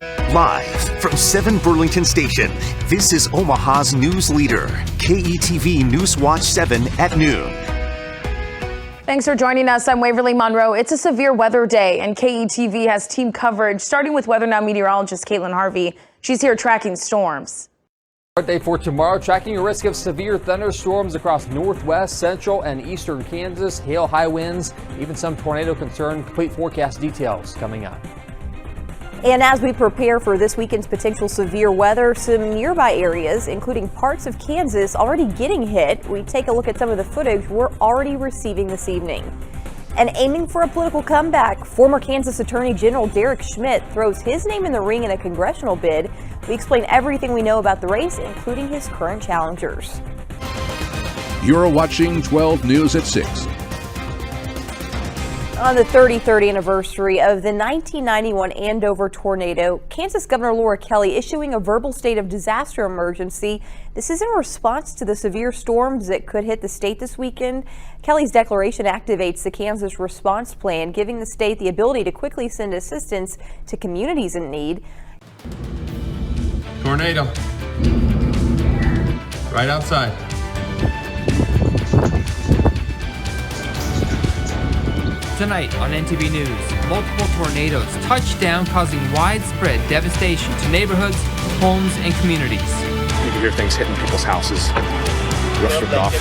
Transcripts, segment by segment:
Live from 7 Burlington Station, this is Omaha's news leader, KETV News Watch 7 at noon. Thanks for joining us. I'm Waverly Monroe. It's a severe weather day, and KETV has team coverage, starting with Weather Now meteorologist Caitlin Harvey. She's here tracking storms. Day for tomorrow, tracking a risk of severe thunderstorms across northwest, central, and eastern Kansas. Hail, high winds, even some tornado concern. Complete forecast details coming up. And as we prepare for this weekend's potential severe weather, some nearby areas, including parts of Kansas, already getting hit. We take a look at some of the footage we're already receiving this evening. And aiming for a political comeback, former Kansas Attorney General Derek Schmidt throws his name in the ring in a congressional bid. We explain everything we know about the race, including his current challengers. You're watching 12 News at 6. On the 33rd anniversary of the 1991 Andover tornado, Kansas Governor Laura Kelly issuing a verbal state of disaster emergency. This is in response to the severe storms that could hit the state this weekend. Kelly's declaration activates the Kansas response plan, giving the state the ability to quickly send assistance to communities in need. Tornado. Right outside. Tonight on NTV News, multiple tornadoes touch down, causing widespread devastation to neighborhoods, homes, and communities. You can hear things hitting people's houses. Roofs ripped off.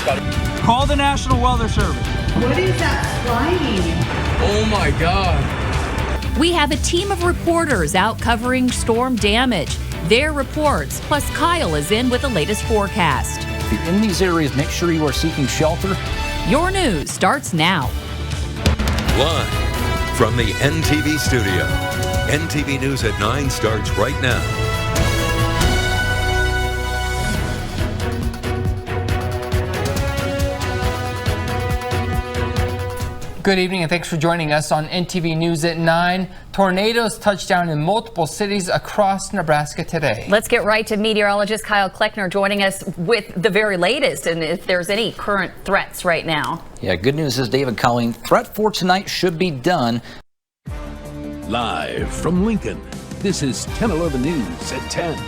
Call the National Weather Service. What is that flying? Oh my God. We have a team of reporters out covering storm damage. Their reports, plus Kyle is in with the latest forecast. If you're in these areas, make sure you are seeking shelter. Your news starts now. Live from the NTV studio. NTV News at 9 starts right now. Good evening and thanks for joining us on NTV News at 9. Tornadoes touched down in multiple cities across Nebraska today. Let's get right to meteorologist Kyle Kleckner joining us with the very latest and if there's any current threats right now. Yeah, good news is, David, Colleen, threat for tonight should be done. Live from Lincoln, this is 10/11 News at 10.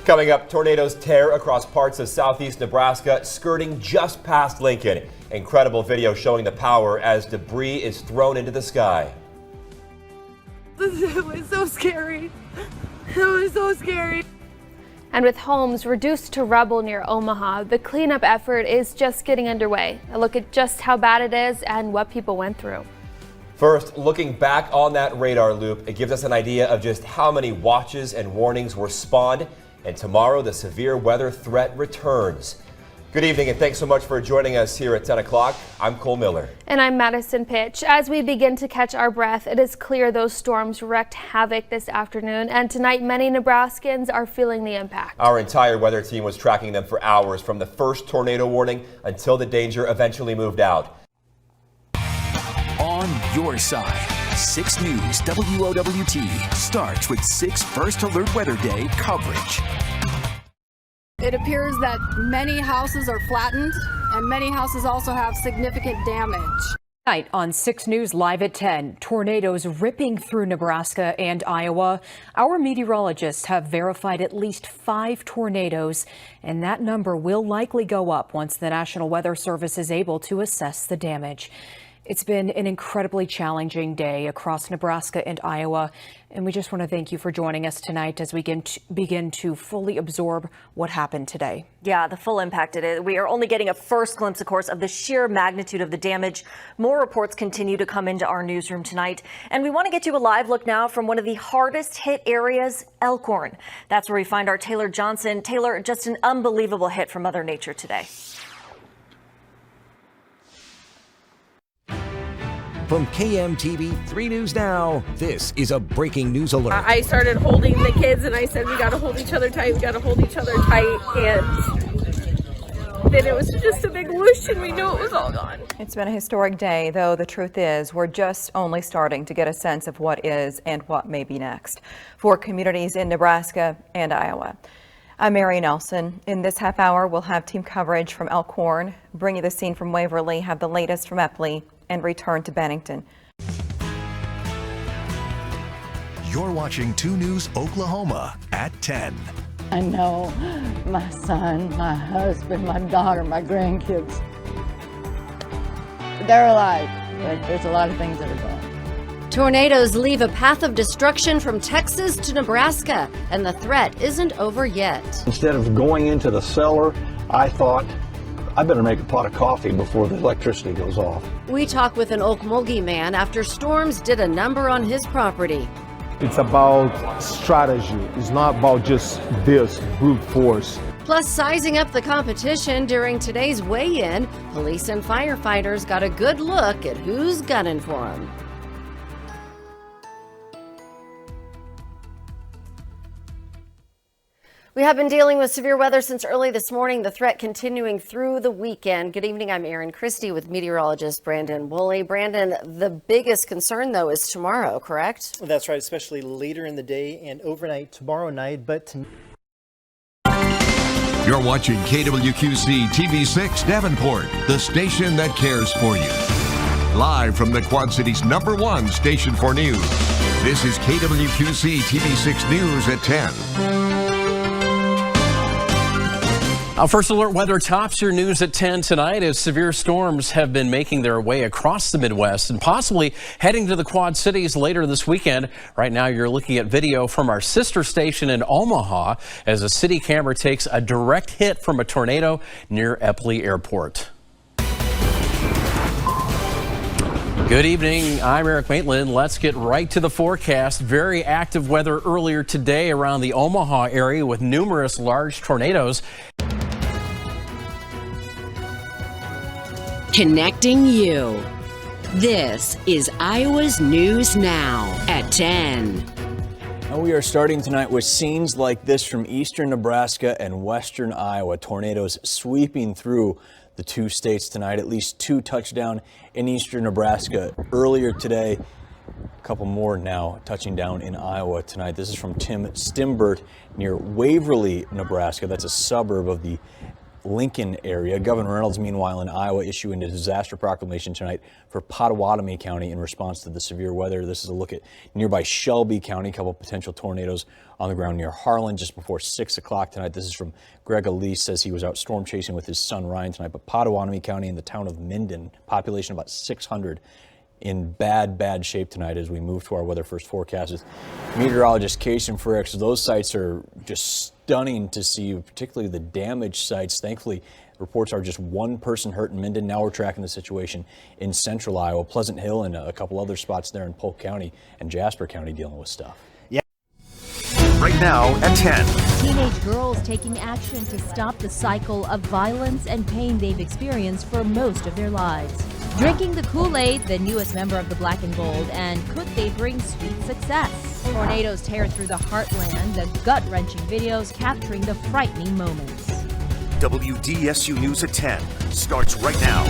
Coming up, tornadoes tear across parts of southeast Nebraska, skirting just past Lincoln. Incredible video showing the power as debris is thrown into the sky. It was so scary. It was so scary. And with homes reduced to rubble near Omaha, the cleanup effort is just getting underway. A look at just how bad it is and what people went through. First, looking back on that radar loop, it gives us an idea of just how many watches and warnings were spawned. And tomorrow, the severe weather threat returns. Good evening and thanks so much for joining us here at 10 o'clock. I'm Cole Miller. And I'm Madison Pitch. As we begin to catch our breath, it is clear those storms wreaked havoc this afternoon. And tonight, many Nebraskans are feeling the impact. Our entire weather team was tracking them for hours from the first tornado warning until the danger eventually moved out. On your side, 6 News WOWT starts with 6 First Alert Weather Day coverage. It appears that many houses are flattened and many houses also have significant damage. Tonight on 6 News Live at 10, tornadoes ripping through Nebraska and Iowa. Our meteorologists have verified at least 5 tornadoes, and that number will likely go up once the National Weather Service is able to assess the damage. It's been an incredibly challenging day across Nebraska and Iowa, and we just want to thank you for joining us tonight as we begin to fully absorb what happened today. Yeah, the full impact it is. We are only getting a first glimpse, of course, of the sheer magnitude of the damage. More reports continue to come into our newsroom tonight, and we want to get you a live look now from one of the hardest hit areas, Elkhorn. That's where we find our Taylor Johnson. Taylor, just an unbelievable hit from Mother Nature today. From KMTV 3 News Now, this is a breaking news alert. I started holding the kids and I said, we got to hold each other tight, we got to hold each other tight. And then it was just a big whoosh and we knew it was all gone. It's been a historic day, though the truth is we're just only starting to get a sense of what is and what may be next for communities in Nebraska and Iowa. I'm Mary Nelson. In this half hour, we'll have team coverage from Elkhorn, bring you the scene from Waverly, have the latest from Epley, and return to Bennington. You're watching 2 News Oklahoma at 10. I know my son, my husband, my daughter, my grandkids, they're alive, but there's a lot of things that are gone. Tornadoes leave a path of destruction from Texas to Nebraska, and the threat isn't over yet. Instead of going into the cellar, I thought, I better make a pot of coffee before the electricity goes off. We talk with an Okmulgee man after storms did a number on his property. It's about strategy. It's not about just this brute force. Plus, sizing up the competition during today's weigh-in, police and firefighters got a good look at who's gunning for them. We have been dealing with severe weather since early this morning, the threat continuing through the weekend. Good evening, I'm Erin Christie with meteorologist Brandon Woolley. Brandon, the biggest concern, though, is tomorrow, correct? Well, that's right, especially later in the day and overnight tomorrow night, but You're watching KWQC TV6 Davenport, the station that cares for you. Live from the Quad Cities' #1 station for news. This is KWQC TV6 News at 10. Our first alert weather tops your news at 10 tonight as severe storms have been making their way across the Midwest and possibly heading to the Quad Cities later this weekend. Right now you're looking at video from our sister station in Omaha as a city camera takes a direct hit from a tornado near Eppley Airport. Good evening, I'm Eric Maitland. Let's get right to the forecast. Very active weather earlier today around the Omaha area with numerous large tornadoes. Connecting you. This is Iowa's News Now at 10. And we are starting tonight with scenes like this from eastern Nebraska and western Iowa. Tornadoes sweeping through the 2 states tonight. At least 2 touchdown in eastern Nebraska earlier today. A couple more now touching down in Iowa tonight. This is from Tim Stimbert near Waverly, Nebraska. That's a suburb of the Lincoln area. Governor Reynolds, meanwhile, in Iowa, issuing a disaster proclamation tonight for Pottawatomie County in response to the severe weather. This is a look at nearby Shelby County. A couple potential tornadoes on the ground near Harlan just before 6 o'clock tonight. This is from Greg Elise, says he was out storm chasing with his son Ryan tonight. But Pottawatomie County and the town of Minden, population about 600, in bad shape tonight as we move to our weather first forecast. With meteorologist Kason Fricks, those sites are just stunning to see, particularly the damaged sites. Thankfully, reports are just 1 person hurt in Minden. Now we're tracking the situation in central Iowa, Pleasant Hill, and a couple other spots there in Polk County and Jasper County dealing with stuff. Right now at 10. Teenage girls taking action to stop the cycle of violence and pain they've experienced for most of their lives. Drinking the Kool-Aid, the newest member of the Black and Gold, and could they bring sweet success? Tornadoes tear through the heartland, the gut-wrenching videos capturing the frightening moments. WDSU News at 10 starts right now.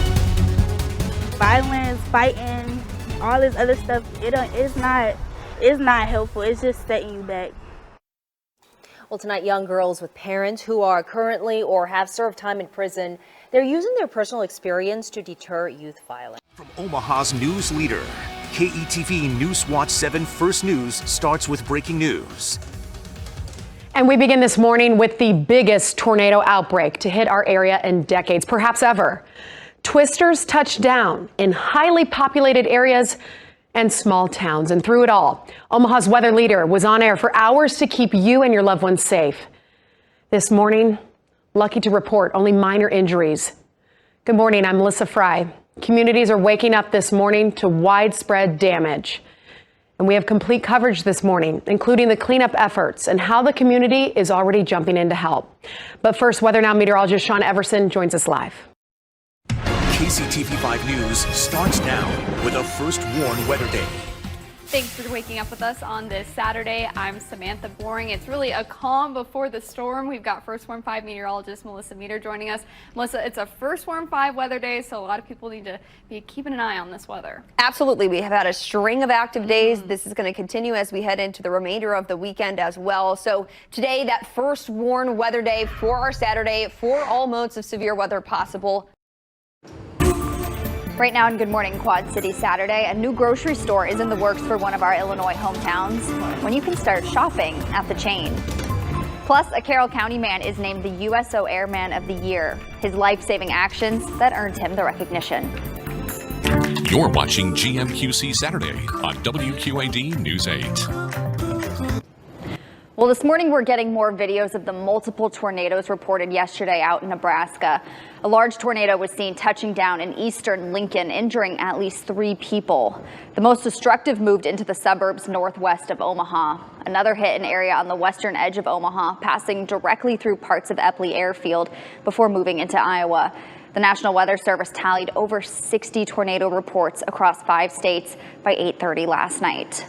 Violence, fighting, all this other stuff, it's not helpful. It's just setting you back. Well, tonight, young girls with parents who are currently or have served time in prison, they're using their personal experience to deter youth violence. From Omaha's news leader, KETV Newswatch 7 First News starts with breaking news. And we begin this morning with the biggest tornado outbreak to hit our area in decades, perhaps ever. Twisters touched down in highly populated areas and small towns. And through it all, Omaha's weather leader was on air for hours to keep you and your loved ones safe. This morning, lucky to report only minor injuries. Good morning, I'm Melissa Fry. Communities are waking up this morning to widespread damage. And we have complete coverage this morning, including the cleanup efforts and how the community is already jumping in to help. But first, Weather Now meteorologist Sean Everson joins us live. KCTV 5 News starts now with a first warn weather day. Thanks for waking up with us on this Saturday. I'm Samantha Boring. It's really a calm before the storm. We've got First Warn 5 meteorologist Melissa Meter joining us. Melissa, it's a First Warn 5 weather day, so a lot of people need to be keeping an eye on this weather. Absolutely. We have had a string of active days. This is going to continue as we head into the remainder of the weekend as well. So today, that First Warn weather day for our Saturday for all modes of severe weather possible. Right now in Good Morning Quad City Saturday, a new grocery store is in the works for one of our Illinois hometowns when you can start shopping at the chain. Plus, a Carroll County man is named the USO Airman of the Year. His life-saving actions that earned him the recognition. You're watching GMQC Saturday on WQAD News 8. Well, this morning we're getting more videos of the multiple tornadoes reported yesterday out in Nebraska. A large tornado was seen touching down in eastern Lincoln, injuring at least 3 people. The most destructive moved into the suburbs northwest of Omaha. Another hit an area on the western edge of Omaha, passing directly through parts of Eppley Airfield before moving into Iowa. The National Weather Service tallied over 60 tornado reports across 5 states by 8:30 last night.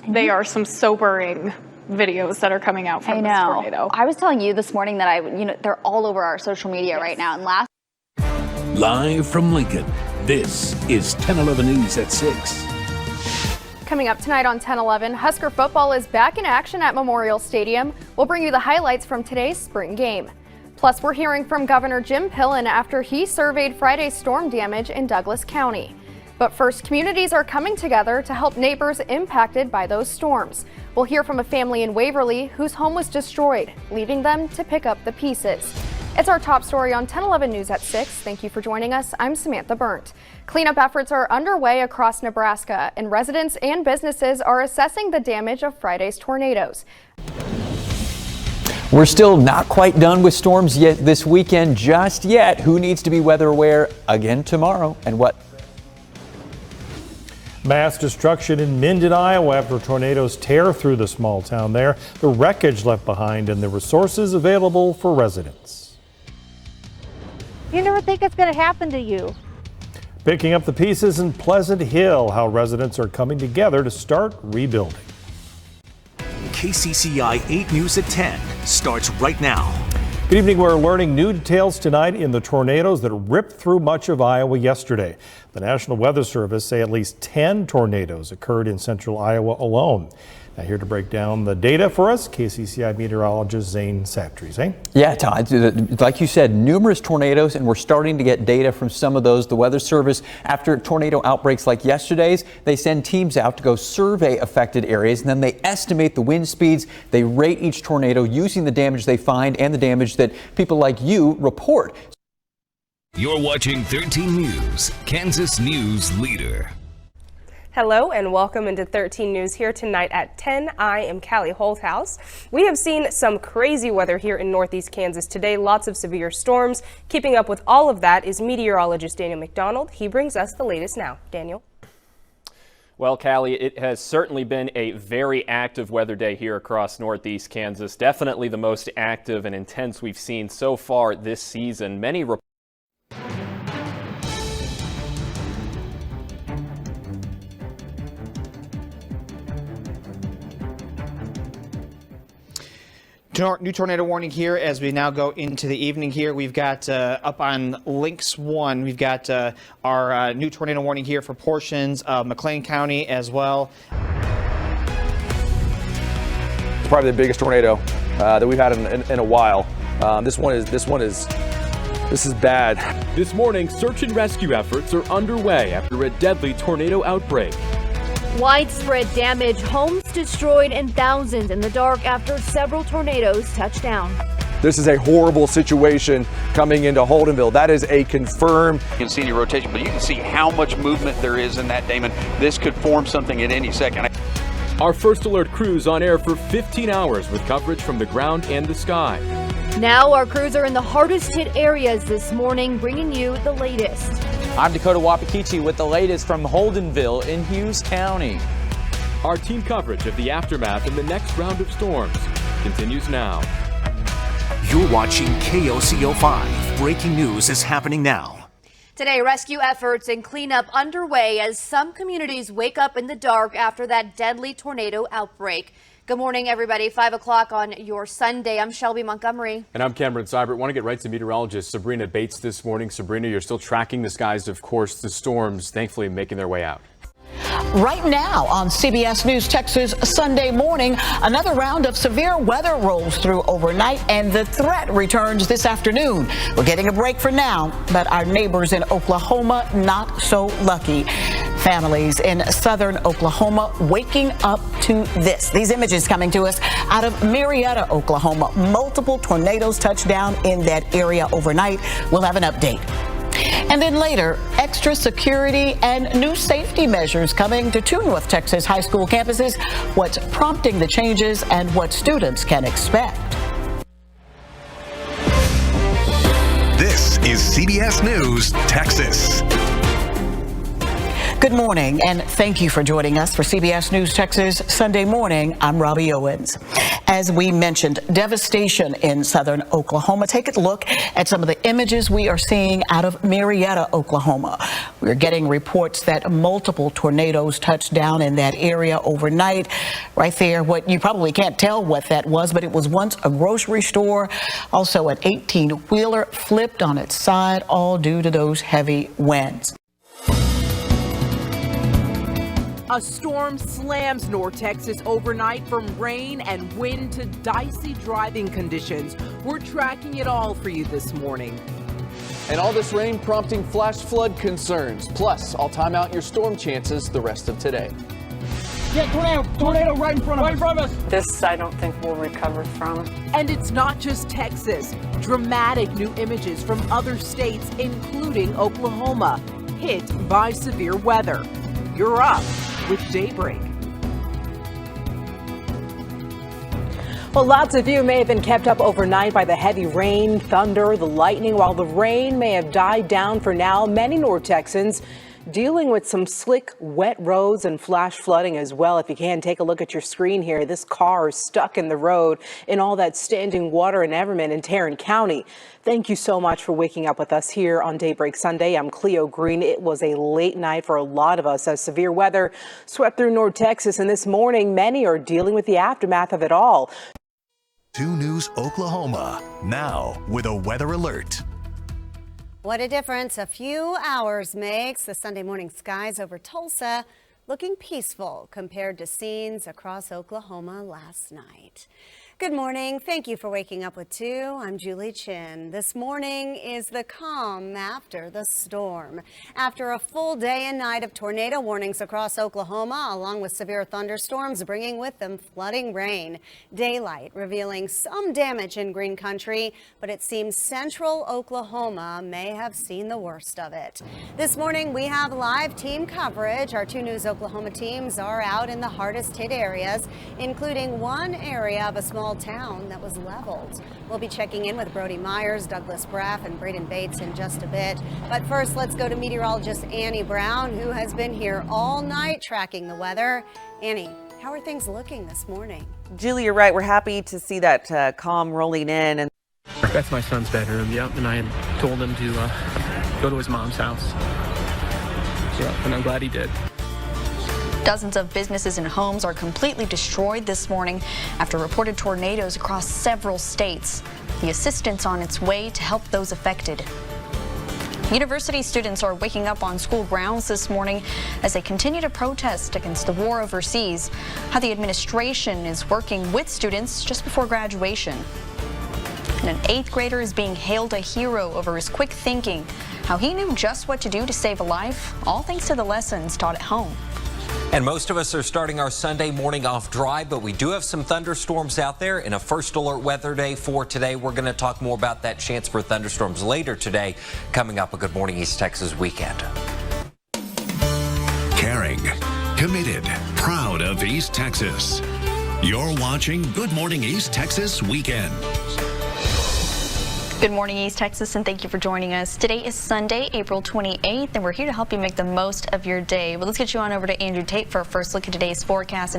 They are some sobering videos that are coming out from this tornado. I was telling you this morning that they're all over our social media right now. And live from Lincoln, this is 10/11 News at 6. Coming up tonight on 10/11, Husker football is back in action at Memorial Stadium. We'll bring you the highlights from today's spring game. Plus, we're hearing from Governor Jim Pillen after he surveyed Friday's storm damage in Douglas County. But first, communities are coming together to help neighbors impacted by those storms. We'll hear from a family in Waverly whose home was destroyed, leaving them to pick up the pieces. It's our top story on 10/11 News at 6. Thank you for joining us. I'm Samantha Burnt. Cleanup efforts are underway across Nebraska, and residents and businesses are assessing the damage of Friday's tornadoes. We're still not quite done with storms yet this weekend just yet. Who needs to be weather aware again tomorrow and what? Mass destruction in Minden, Iowa after tornadoes tear through the small town there. The wreckage left behind and the resources available for residents. You never think it's going to happen to you. Picking up the pieces in Pleasant Hill, how residents are coming together to start rebuilding. KCCI 8 News at 10 starts right now. Good evening. We're learning new details tonight in the tornadoes that ripped through much of Iowa yesterday. The National Weather Service say at least 10 tornadoes occurred in central Iowa alone. Now here to break down the data for us, KCCI meteorologist Zane Saptry. Zane? Yeah, Todd, like you said, numerous tornadoes, and we're starting to get data from some of those. The Weather Service, after tornado outbreaks like yesterday's, they send teams out to go survey affected areas, and then they estimate the wind speeds. They rate each tornado using the damage they find and the damage that people like you report. You're watching 13 News, Kansas News Leader. Hello and welcome into 13 News here tonight at 10. I am Callie Holthouse. We have seen some crazy weather here in northeast Kansas today, lots of severe storms. Keeping up with all of that is meteorologist Daniel McDonald. He brings us the latest now. Daniel. Well, Callie, it has certainly been a very active weather day here across northeast Kansas. Definitely the most active and intense we've seen so far this season. Many New tornado warning here as we now go into the evening here. We've got up on Lynx 1, we've got our new tornado warning here for portions of McLean County as well. It's probably the biggest tornado that we've had in a while. This is bad. This morning, search and rescue efforts are underway after a deadly tornado outbreak. Widespread damage, homes destroyed, and thousands in the dark after several tornadoes touched down. This is a horrible situation coming into Holdenville. That is a confirmed. You can see any rotation, but you can see how much movement there is in that, Damon. This could form something at any second. Our first alert crews on air for 15 hours with coverage from the ground and the sky. Now our crews are in the hardest hit areas this morning, bringing you the latest. I'm Dakota Wapakichi with the latest from Holdenville in Hughes County. Our team coverage of the aftermath in the next round of storms continues now. You're watching KOCO 5. Breaking news is happening now. Today, rescue efforts and cleanup underway as some communities wake up in the dark after that deadly tornado outbreak. Good morning, everybody. 5 o'clock on your Sunday. I'm Shelby Montgomery. And I'm Cameron Seibert. Want to get right to meteorologist Sabrina Bates this morning. Sabrina, you're still tracking the skies, of course, the storms thankfully making their way out. Right now on CBS News Texas Sunday morning, another round of severe weather rolls through overnight and the threat returns this afternoon. We're getting a break for now, but our neighbors in Oklahoma not so lucky. Families in southern Oklahoma waking up to this. These images coming to us out of Marietta, Oklahoma. Multiple tornadoes touched down in that area overnight. We'll have an update. And then later, extra security and new safety measures coming to two North Texas high school campuses. What's prompting the changes and what students can expect. This is CBS News Texas. Good morning, and thank you for joining us for CBS News Texas Sunday morning. I'm Robbie Owens. As we mentioned, devastation in southern Oklahoma. Take a look at some of the images we are seeing out of Marietta, Oklahoma. We're getting reports that multiple tornadoes touched down in that area overnight. Right there, what you probably can't tell what that was, but it was once a grocery store. Also, an 18-wheeler flipped on its side, all due to those heavy winds. A storm slams North Texas overnight from rain and wind to dicey driving conditions. We're tracking it all for you this morning. And all this rain prompting flash flood concerns. Plus, I'll time out your storm chances the rest of today. Yeah, tornado right in front of us. This I don't think we'll recover from. And it's not just Texas. Dramatic new images from other states, including Oklahoma, hit by severe weather. You're up with Daybreak. Well, lots of you may have been kept up overnight by the heavy rain, thunder, the lightning. While the rain may have died down for now, many North Texans dealing with some slick, wet roads and flash flooding as well. If you can, take a look at your screen here. This car is stuck in the road in all that standing water in Everman and Tarrant County. Thank you so much for waking up with us here on Daybreak Sunday. I'm Cleo Green. It was a late night for a lot of us as severe weather swept through North Texas, and this morning many are dealing with the aftermath of it all. 2 News Oklahoma, now with a weather alert. What a difference a few hours makes. The Sunday morning skies over Tulsa looking peaceful compared to scenes across Oklahoma last night. Good morning. Thank you for waking up with 2. I'm Julie Chin. This morning is the calm after the storm. After a full day and night of tornado warnings across Oklahoma, along with severe thunderstorms bringing with them flooding rain. Daylight revealing some damage in Green Country, but it seems central Oklahoma may have seen the worst of it. This morning we have live team coverage. Our 2 News Oklahoma teams are out in the hardest hit areas, including one area of a small town that was leveled. We'll be checking in with Brody Myers, Douglas Braff, and Braden Bates in just a bit. But first, let's go to meteorologist Annie Brown, who has been here all night tracking the weather. Annie, how are things looking this morning? Julie, you're right. We're happy to see that calm rolling in. And that's my son's bedroom, yep, and I had told him to go to his mom's house. Yeah, and I'm glad he did. Dozens of businesses and homes are completely destroyed this morning after reported tornadoes across several states. The assistance on its way to help those affected. University students are waking up on school grounds this morning as they continue to protest against the war overseas. How the administration is working with students just before graduation. And an 8th grader is being hailed a hero over his quick thinking. How he knew just what to do to save a life, all thanks to the lessons taught at home. And most of us are starting our Sunday morning off dry, but we do have some thunderstorms out there in a first alert weather day for today. We're going to talk more about that chance for thunderstorms later today. Coming up, a Good Morning East Texas weekend. Caring, committed, proud of East Texas. You're watching Good Morning East Texas Weekend. Good morning, East Texas, and thank you for joining us. Today is Sunday, April 28th, and we're here to help you make the most of your day. Well, let's get you on over to Andrew Tate for a first look at today's forecast.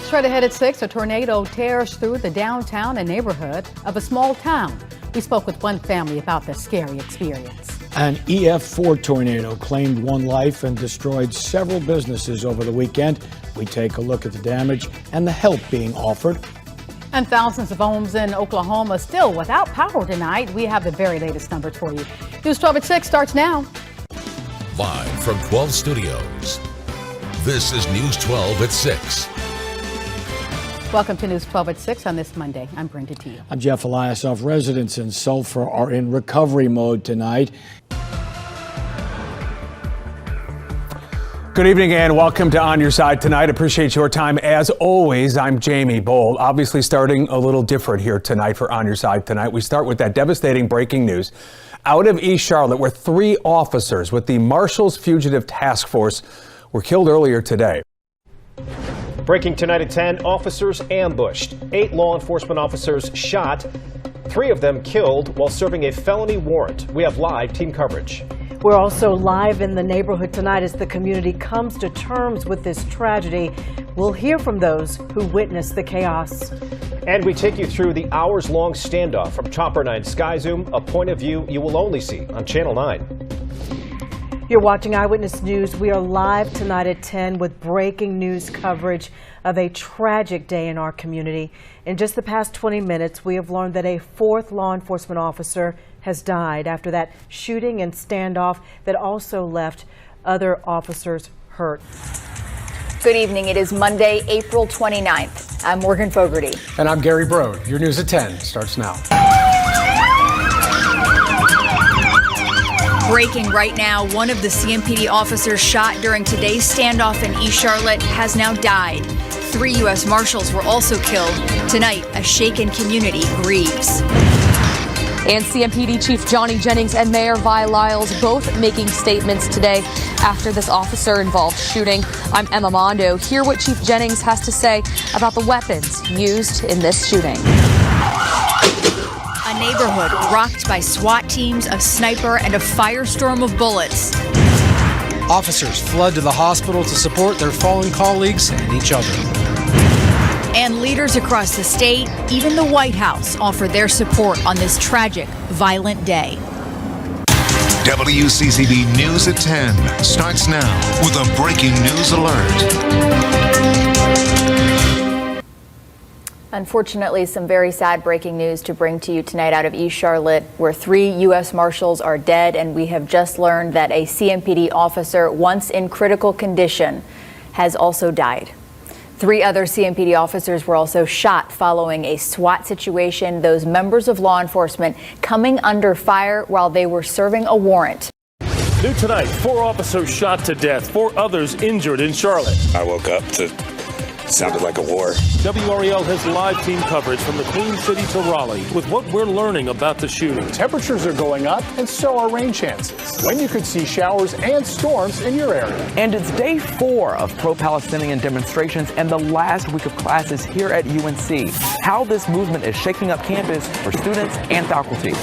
Straight ahead at 6, a tornado tears through the downtown and neighborhood of a small town. We spoke with one family about the scary experience. An EF4 tornado claimed one life and destroyed several businesses over the weekend. We take a look at the damage and the help being offered. And thousands of homes in Oklahoma still without power tonight. We have the very latest numbers for you. News 12 at 6 starts now. Live from 12 Studios. This is News 12 at 6. Welcome to News 12 at 6 on this Monday. I'm Brenda Teal. I'm Jeff Eliasoff. Residents in Sulphur are in recovery mode tonight. Good evening and welcome to On Your Side Tonight. Appreciate your time. As always, I'm Jamie Bold. Obviously starting a little different here tonight for On Your Side Tonight. We start with that devastating breaking news out of East Charlotte, where 3 officers with the Marshals Fugitive Task Force were killed earlier today. Breaking tonight at 10, officers ambushed. 8 law enforcement officers shot, 3 of them killed while serving a felony warrant. We have live team coverage. We're also live in the neighborhood tonight as the community comes to terms with this tragedy. We'll hear from those who witnessed the chaos. And we take you through the hours-long standoff from Chopper 9 Sky Zoom, a point of view you will only see on Channel 9. You're watching Eyewitness News. We are live tonight at 10 with breaking news coverage of a tragic day in our community. In just the past 20 minutes, we have learned that a 4th law enforcement officer has died after that shooting and standoff that also left other officers hurt. Good evening. It is Monday, April 29th. I'm Morgan Fogarty. And I'm Gary Brode. Your news at 10 starts now. Breaking right now, one of the CMPD officers shot during today's standoff in East Charlotte has now died. 3 U.S. Marshals were also killed. Tonight, a shaken community grieves. And CMPD Chief Johnny Jennings and Mayor Vi Lyles both making statements today after this officer-involved shooting. I'm Emma Mondo. Hear what Chief Jennings has to say about the weapons used in this shooting. A neighborhood rocked by SWAT teams, a sniper, and a firestorm of bullets. Officers flood to the hospital to support their fallen colleagues and each other. And leaders across the state, even the White House, offer their support on this tragic, violent day. WCCB News at 10 starts now with a breaking news alert. Unfortunately, some very sad breaking news to bring to you tonight out of East Charlotte, where 3 U.S. Marshals are dead, and we have just learned that a CMPD officer, once in critical condition, has also died. 3 other CMPD officers were also shot following a SWAT situation, those members of law enforcement coming under fire while they were serving a warrant. New tonight, 4 officers shot to death, 4 others injured in Charlotte. I woke up to sounded like a war. WREL has live team coverage from the Queen City to Raleigh with what we're learning about the shooting. Temperatures are going up and so are rain chances. When you could see showers and storms in your area. And it's day 4 of pro-Palestinian demonstrations and the last week of classes here at UNC. How this movement is shaking up campus for students and faculty.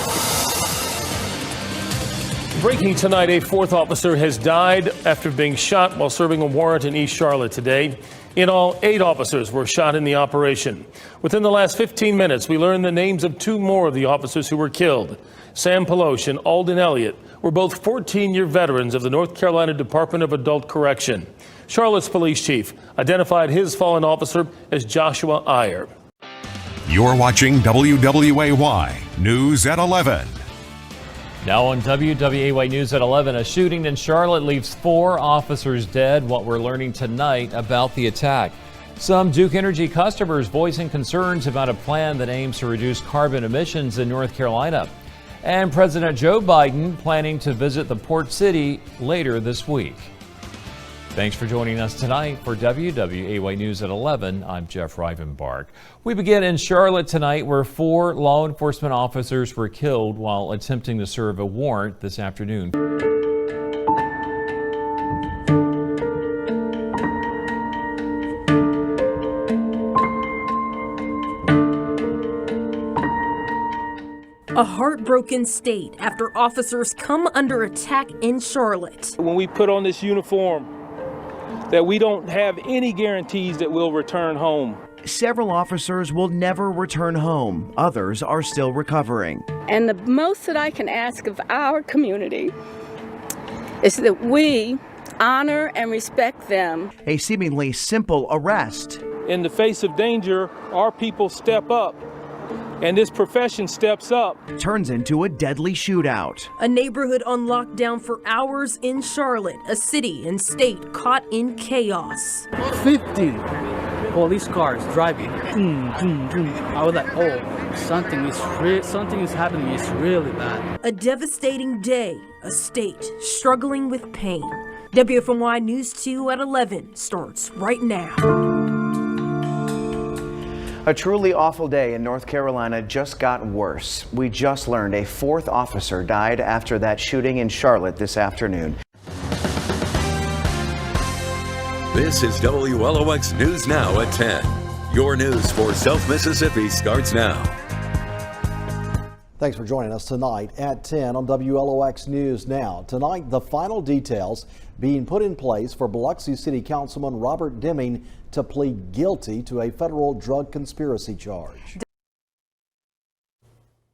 Breaking tonight, a 4th officer has died after being shot while serving a warrant in East Charlotte today. In all, 8 officers were shot in the operation. Within the last 15 minutes, we learned the names of 2 more of the officers who were killed. Sam Peloche and Alden Elliott were both 14-year veterans of the North Carolina Department of Adult Correction. Charlotte's police chief identified his fallen officer as Joshua Iyer. You're watching WWAY News at 11. Now on WWAY News at 11, a shooting in Charlotte leaves 4 officers dead. What we're learning tonight about the attack. Some Duke Energy customers voicing concerns about a plan that aims to reduce carbon emissions in North Carolina. And President Joe Biden planning to visit the port city later this week. Thanks for joining us tonight for WWAY News at 11. I'm Jeff Rivenbark. We begin in Charlotte tonight, where 4 law enforcement officers were killed while attempting to serve a warrant this afternoon. A heartbroken state after officers come under attack in Charlotte. When we put on this uniform, that we don't have any guarantees that we'll return home. Several officers will never return home. Others are still recovering. And the most that I can ask of our community is that we honor and respect them. A seemingly simple arrest. In the face of danger, our people step up and this profession steps up, turns into a deadly shootout. A neighborhood on lockdown for hours in Charlotte, a city and state caught in chaos. 50 police cars driving. I was like, oh, something is happening. It's really bad. A devastating day, a state struggling with pain. WFMY News 2 at 11 starts right now. A truly awful day in North Carolina just got worse. We just learned a 4th officer died after that shooting in Charlotte this afternoon. This is WLOX News Now at 10. Your news for South Mississippi starts now. Thanks for joining us tonight at 10 on WLOX News Now. Tonight, the final details being put in place for Biloxi City Councilman Robert Deming to plead guilty to a federal drug conspiracy charge.